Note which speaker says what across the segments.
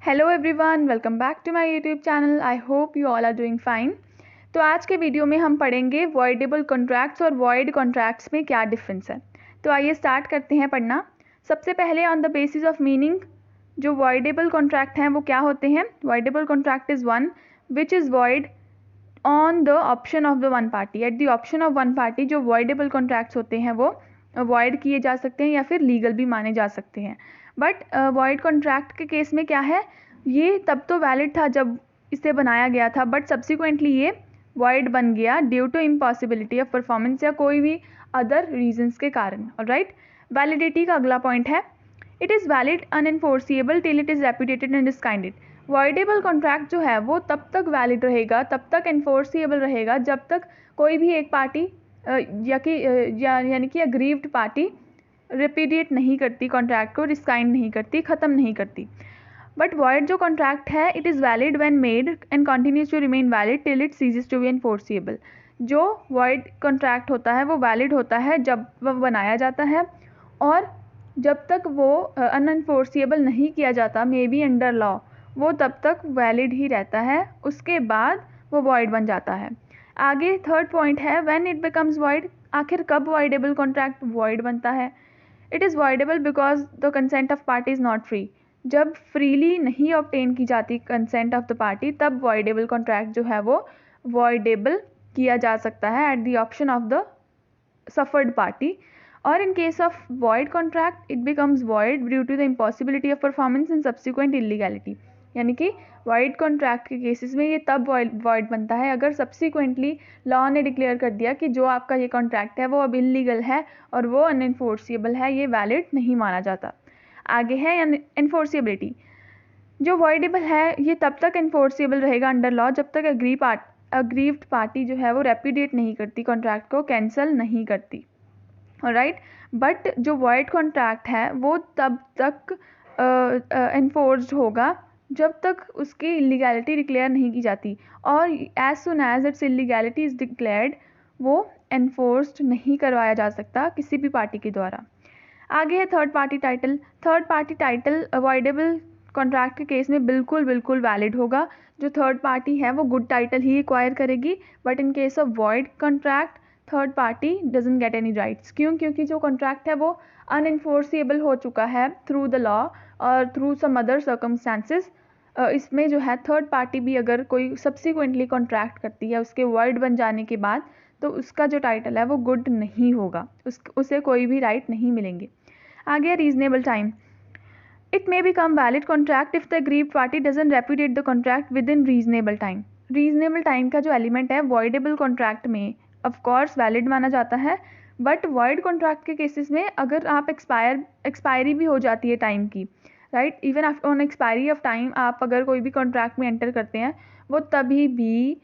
Speaker 1: Hello everyone, welcome back to my YouTube channel. I hope you all are doing fine. तो आज के video में हम पढ़ेंगे वॉइडेबल कॉन्ट्रैक्ट्स और वॉइड कॉन्ट्रैक्ट्स में क्या डिफरेंस है। तो आइए स्टार्ट करते हैं पढ़ना। सबसे पहले on the basis of meaning, जो वॉइडेबल कॉन्ट्रैक्ट हैं वो क्या होते हैं। Voidable contract is one which is void on the option of the one party. At the option of one party जो वॉइडेबल कॉन्ट्रैक्ट्स होते हैं वो वॉइड किए जा सकते हैं या फिर लीगल भी माने जा सकते हैं। बट वॉइड कॉन्ट्रैक्ट के केस में क्या है, ये तब तो वैलिड था जब इसे बनाया गया था, बट सब्सिक्वेंटली ये वॉइड बन गया due to impossibility of performance या कोई भी अदर रीजंस के कारण। ऑलराइट, वैलिडिटी का अगला पॉइंट है it is valid unenforceable till it is repudiated and rescinded. Voidable contract जो है वो तब तक वैलिड रहेगा, तब तक एनफोर्सिएबल रहेगा जब तक कोई भी एक पार्टी यानी कि अग्रीव्ड पार्टी रिपीडिएट नहीं करती कॉन्ट्रैक्ट को, डिस्काइंड नहीं करती, ख़त्म नहीं करती। बट वॉइड जो कॉन्ट्रैक्ट है it is valid when made and continues to remain valid till it ceases to be enforceable. जो वॉइड कॉन्ट्रैक्ट होता है वो वैलिड होता है जब वह बनाया जाता है और जब तक वो अनएनफोर्सिएबल नहीं किया जाता, मे बी अंडर लॉ, वो तब तक वैलिड ही रहता है, उसके बाद वो वॉइड बन जाता है। आगे थर्ड पॉइंट है व्हेन इट बिकम्स वॉइड। आखिर कब वॉइडेबल कॉन्ट्रैक्ट वॉइड बनता है। It is voidable because the consent of party is not free. जब फ्रीली नहीं ऑब्टेन की जाती कंसेंट ऑफ द पार्टी, तब वॉइडेबल कॉन्ट्रैक्ट जो है वो वॉइडेबल किया जा सकता है at the option of the suffered party. और in case of void contract it becomes void due to the impossibility of performance and subsequent illegality। यानी कि void contract के केसेस में ये तब void बनता है अगर subsequently लॉ ने डिक्लेयर कर दिया कि जो आपका ये कॉन्ट्रैक्ट है वो अब इलीगल है और वो अनएनफोर्सिएबल है, ये वैलिड नहीं माना जाता। आगे है एनफोर्सिएबिलिटी। जो वॉइडेबल है ये तब तक एनफोर्सिएबल रहेगा अंडर लॉ जब तक अग्रीव्ड पार्टी जो है वो रेपुडिएट नहीं करती, कॉन्ट्रैक्ट को कैंसिल नहीं करती। राइट, बट जो वॉइड कॉन्ट्रैक्ट है वो तब तक एनफोर्स्ड होगा जब तक उसकी इलीगैलिटी डिक्लेयर नहीं की जाती, और as soon as its illegality is declared वो एनफोर्स्ड नहीं करवाया जा सकता किसी भी पार्टी के द्वारा। आगे है third party title. Third party title avoidable contract के केस में बिल्कुल वैलिड होगा। जो थर्ड पार्टी है वो गुड टाइटल ही एक्वायर करेगी, but in case of void contract third party doesn't get any rights. क्यों? क्योंकि जो कॉन्ट्रैक्ट है वो अनएनफोर्सिएबल हो चुका है थ्रू द लॉ और थ्रू सम अदर सर्कमस्टांसेस। इसमें जो है थर्ड पार्टी भी अगर कोई सब्सिक्वेंटली कॉन्ट्रैक्ट करती है उसके वॉइड बन जाने के बाद, तो उसका जो टाइटल है वो गुड नहीं होगा, उसे कोई भी राइट नहीं मिलेंगे। आगे reasonable time. It may become valid contract if the aggrieved party doesn't repudiate the contract with in reasonable time. Reasonable time का जो एलिमेंट है वॉइडेबल कॉन्ट्रैक्ट में ऑफ कोर्स वैलिड माना जाता है, बट वॉइड कॉन्ट्रैक्ट के केसेस में अगर आप एक्सपायरी भी हो जाती है टाइम की, right, even on expiry of time आप अगर कोई भी कॉन्ट्रैक्ट में एंटर करते हैं वो तभी भी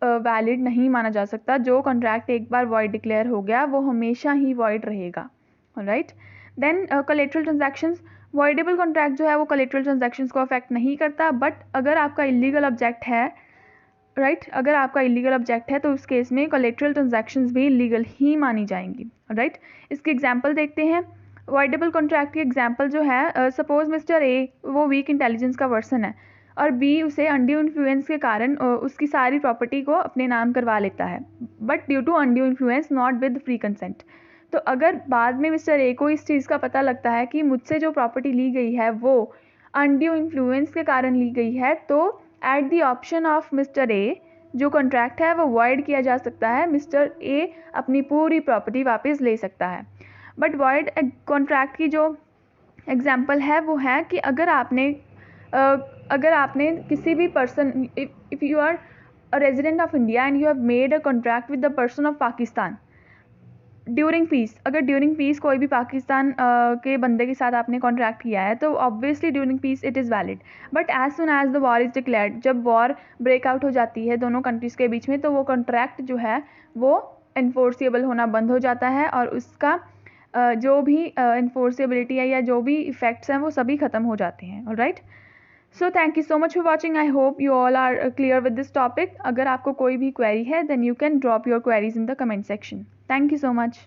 Speaker 1: वैलिड नहीं माना जा सकता। जो कॉन्ट्रैक्ट एक बार वॉइड डिक्लेयर हो गया वो हमेशा ही वॉइड रहेगा। Right, then collateral transactions. Voidable contract जो है वो कोलेटरल ट्रांजैक्शंस को अफेक्ट नहीं करता, बट अगर आपका इलीगल ऑब्जेक्ट है, राइट, अगर आपका इलीगल ऑब्जेक्ट है तो उस केस में कोलेटरल ट्रांजैक्शंस भी इलीगल ही मानी जाएंगी। राइट, इसके एग्जांपल देखते हैं। वॉइडेबल कॉन्ट्रैक्ट की एग्जांपल जो है, सपोज मिस्टर ए वो वीक इंटेलिजेंस का पर्सन है और बी उसे अनड्यू इन्फ्लुएंस के कारण उसकी सारी प्रॉपर्टी को अपने नाम करवा लेता है, but due to undue influence not with free consent. तो अगर बाद में मिस्टर ए को इस चीज़ का पता लगता है कि मुझसे जो प्रॉपर्टी ली गई है वो अनड्यू इन्फ्लुएंस के कारण ली गई है, तो at the option of mister A जो कॉन्ट्रैक्ट है वो वॉइड किया जा सकता है, मिस्टर ए अपनी पूरी प्रॉपर्टी वापस ले सकता है। बट वॉइड कॉन्ट्रैक्ट की जो एग्जांपल है वो है कि अगर आपने किसी भी person, if you are a resident of India and you have made a contract with the person of Pakistan during peace, अगर ड्यूरिंग पीस कोई भी पाकिस्तान के बंदे के साथ आपने कॉन्ट्रैक्ट किया है तो obviously during peace it is valid. But as soon as the war is declared, जब वॉर ब्रेकआउट हो जाती है दोनों कंट्रीज़ के बीच में, तो वो कॉन्ट्रैक्ट जो है वो इन्फोर्सिएबल होना बंद हो जाता है और उसका जो भी इन्फोर्सिएबिलिटी है या जो भी इफ़ेक्ट्स हैं वो सभी ख़त्म हो जाते हैं। Right, so thank you so much for watching. I hope you all are clear with this topic. अगर आपको कोई भी क्वेरी है then you can drop your queries in the comment section. Thank you so much.